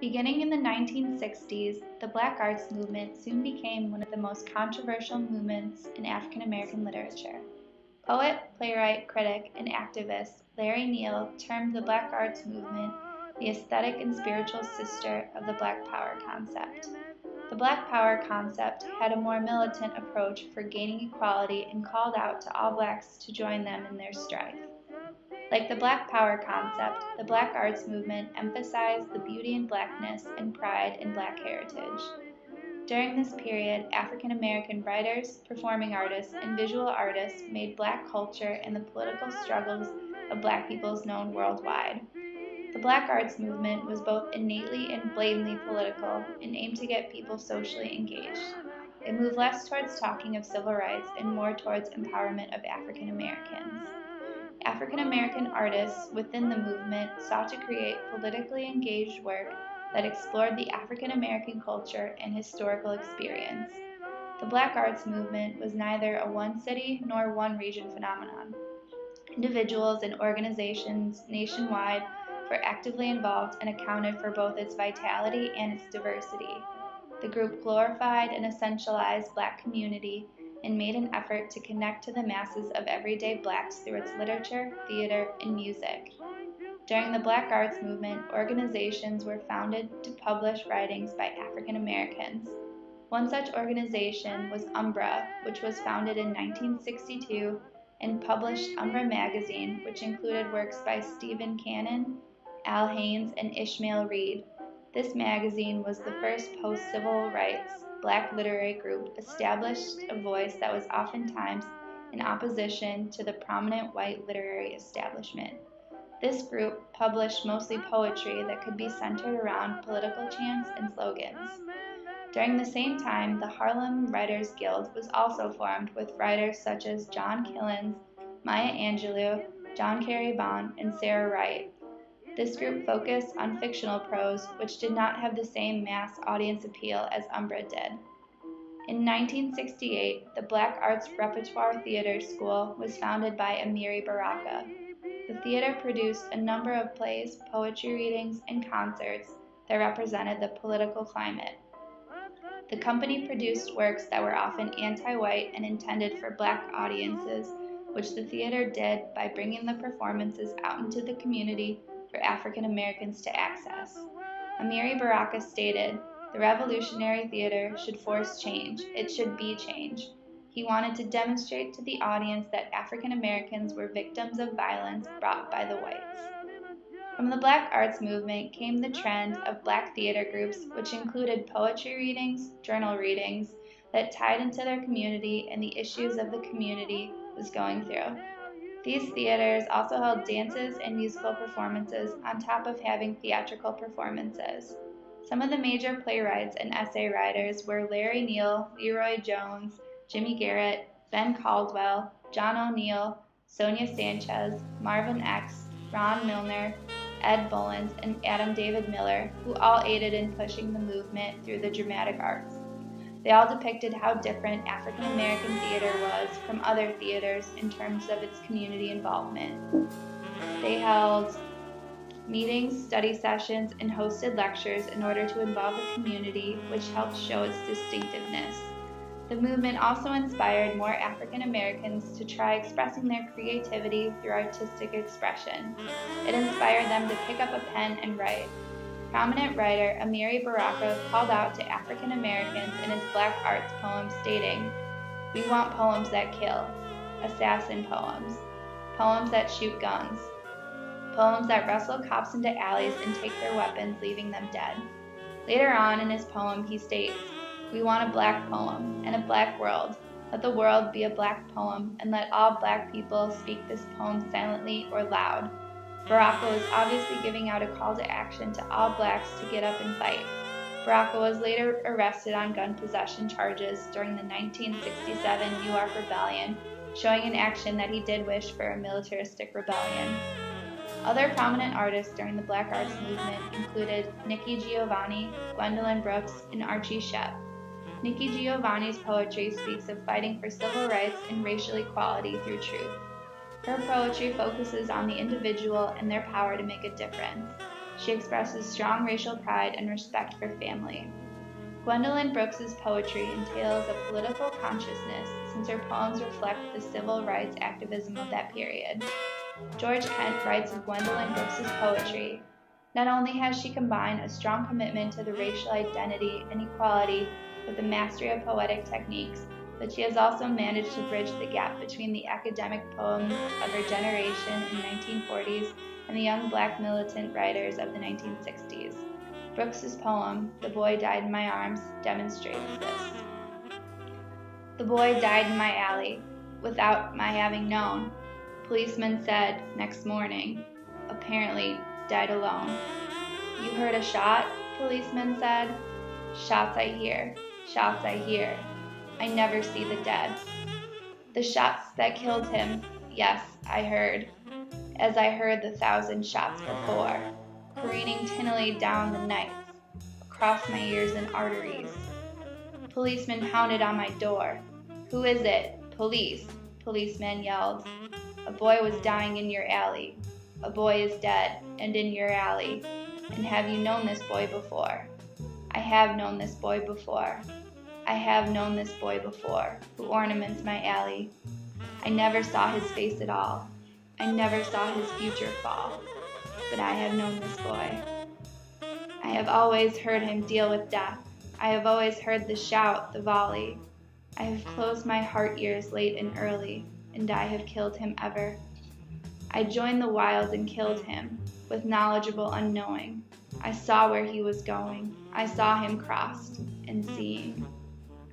Beginning in the 1960s, the Black Arts movement soon became one of the most controversial movements in African American literature. Poet, playwright, critic, and activist Larry Neal termed the Black Arts movement the aesthetic and spiritual sister of the Black Power concept. The Black Power concept had a more militant approach for gaining equality and called out to all blacks to join them in their strife. Like the Black Power concept, the Black Arts movement emphasized the beauty in blackness and pride in Black heritage. During this period, African American writers, performing artists, and visual artists made Black culture and the political struggles of Black peoples known worldwide. The Black Arts movement was both innately and blatantly political and aimed to get people socially engaged. It moved less towards talking of civil rights and more towards empowerment of African Americans. African American artists within the movement sought to create politically engaged work that explored the African American culture and historical experience. The Black Arts movement was neither a one city nor one region phenomenon. Individuals and organizations nationwide were actively involved and accounted for both its vitality and its diversity. The group glorified and essentialized Black community and made an effort to connect to the masses of everyday Blacks through its literature, theater, and music. During the Black Arts movement, organizations were founded to publish writings by African Americans. One such organization was Umbra, which was founded in 1962 and published Umbra magazine, which included works by Stephen Cannon, Al Haynes, and Ishmael Reed. This magazine was the first post-civil rights Black literary group, established a voice that was oftentimes in opposition to the prominent white literary establishment. This group published mostly poetry that could be centered around political chants and slogans. During the same time, the Harlem Writers Guild was also formed with writers such as John Killens, Maya Angelou, John Carey Bond, and Sarah Wright. This group focused on fictional prose, which did not have the same mass audience appeal as Umbra did. In 1968, the Black Arts Repertoire Theater School was founded by Amiri Baraka. The theater produced a number of plays, poetry readings, and concerts that represented the political climate. The company produced works that were often anti-white and intended for Black audiences, which the theater did by bringing the performances out into the community for African Americans to access. Amiri Baraka stated, "The revolutionary theater should force change. It should be change." He wanted to demonstrate to the audience that African Americans were victims of violence brought by the whites. From the Black Arts movement came the trend of Black theater groups, which included poetry readings, journal readings that tied into their community and the issues of the community was going through. These theaters also held dances and musical performances on top of having theatrical performances. Some of the major playwrights and essay writers were Larry Neal, Leroy Jones, Jimmy Garrett, Ben Caldwell, John O'Neill, Sonia Sanchez, Marvin X, Ron Milner, Ed Bullens, and Adam David Miller, who all aided in pushing the movement through the dramatic arts. They all depicted how different African American theater was from other theaters in terms of its community involvement. They held meetings, study sessions, and hosted lectures in order to involve the community, which helped show its distinctiveness. The movement also inspired more African Americans to try expressing their creativity through artistic expression. It inspired them to pick up a pen and write. Prominent writer Amiri Baraka called out to African Americans in his Black Arts poem stating, "We want poems that kill, assassin poems, poems that shoot guns, poems that wrestle cops into alleys and take their weapons, leaving them dead." Later on in his poem he states, "We want a Black poem and a Black world. Let the world be a Black poem, and let all Black people speak this poem silently or loud." Baraka was obviously giving out a call to action to all Blacks to get up and fight. Baraka was later arrested on gun possession charges during the 1967 New York Rebellion, showing in action that he did wish for a militaristic rebellion. Other prominent artists during the Black Arts movement included Nikki Giovanni, Gwendolyn Brooks, and Archie Shepp. Nikki Giovanni's poetry speaks of fighting for civil rights and racial equality through truth. Her poetry focuses on the individual and their power to make a difference. She expresses strong racial pride and respect for family. Gwendolyn Brooks's poetry entails a political consciousness since her poems reflect the civil rights activism of that period. George Kent writes of Gwendolyn Brooks's poetry, "Not only has she combined a strong commitment to the racial identity and equality with the mastery of poetic techniques, but she has also managed to bridge the gap between the academic poems of her generation in the 1940s and the young black militant writers of the 1960s. Brooks's poem, "The Boy Died in My Arms," demonstrates this. The boy died in my alley, without my having known. Policeman said, next morning, apparently died alone. You heard a shot? Policeman said. Shots I hear, shots I hear. I never see the dead. The shots that killed him, yes, I heard, as I heard the 1,000 shots before, careening tinnily down the nights, across my ears and arteries. Policeman pounded on my door. Who is it? Police, policeman yelled. A boy was dying in your alley. A boy is dead, and in your alley. And have you known this boy before? I have known this boy before. I have known this boy before, who ornaments my alley. I never saw his face at all. I never saw his future fall. But I have known this boy. I have always heard him deal with death. I have always heard the shout, the volley. I have closed my heart ears late and early, and I have killed him ever. I joined the wild and killed him, with knowledgeable unknowing. I saw where he was going. I saw him crossed, and seeing.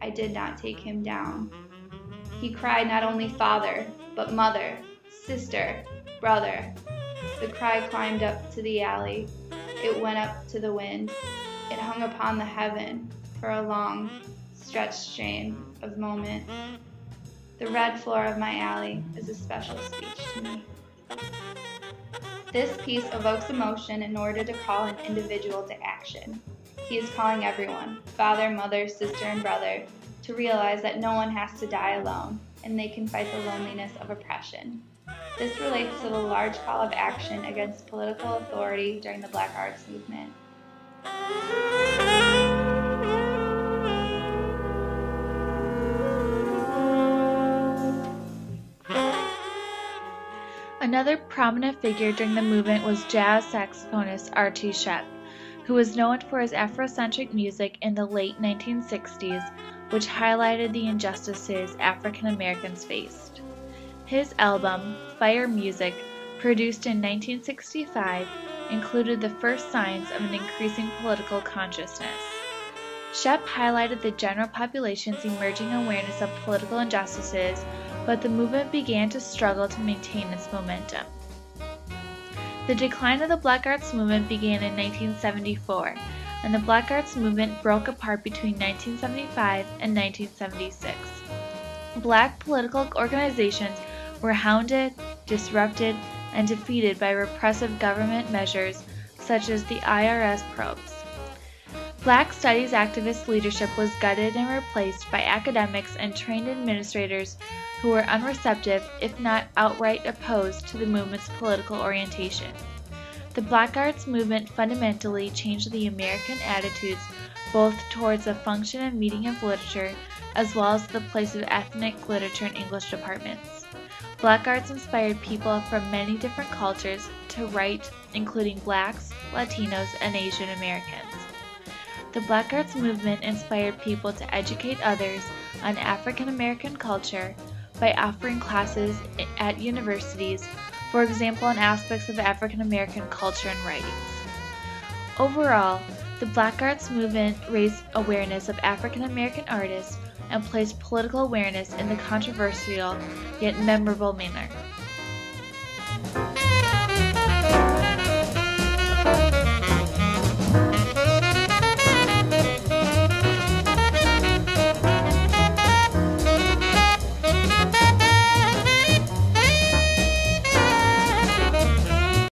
I did not take him down. He cried not only father, but mother, sister, brother. The cry climbed up to the alley. It went up to the wind. It hung upon the heaven for a long, stretched strain of moment. The red floor of my alley is a special speech to me. This piece evokes emotion in order to call an individual to action. He is calling everyone, father, mother, sister, and brother, to realize that no one has to die alone, and they can fight the loneliness of oppression. This relates to the large call of action against political authority during the Black Arts Movement. Another prominent figure during the movement was jazz saxophonist R.T. Shep, who was known for his Afrocentric music in the late 1960s, which highlighted the injustices African Americans faced. His album, Fire Music, produced in 1965, included the first signs of an increasing political consciousness. Shep highlighted the general population's emerging awareness of political injustices, but the movement began to struggle to maintain its momentum. The decline of the Black Arts Movement began in 1974, and the Black Arts Movement broke apart between 1975 and 1976. Black political organizations were hounded, disrupted, and defeated by repressive government measures such as the IRS probes. Black Studies activist leadership was gutted and replaced by academics and trained administrators who were unreceptive, if not outright opposed, to the movement's political orientation. The Black Arts Movement fundamentally changed the American attitudes both towards the function and meaning of literature, as well as the place of ethnic literature in English departments. Black arts inspired people from many different cultures to write, including Blacks, Latinos, and Asian Americans. The Black Arts Movement inspired people to educate others on African American culture by offering classes at universities, for example on aspects of African American culture and writings. Overall, the Black Arts Movement raised awareness of African American artists and placed political awareness in the controversial yet memorable manner.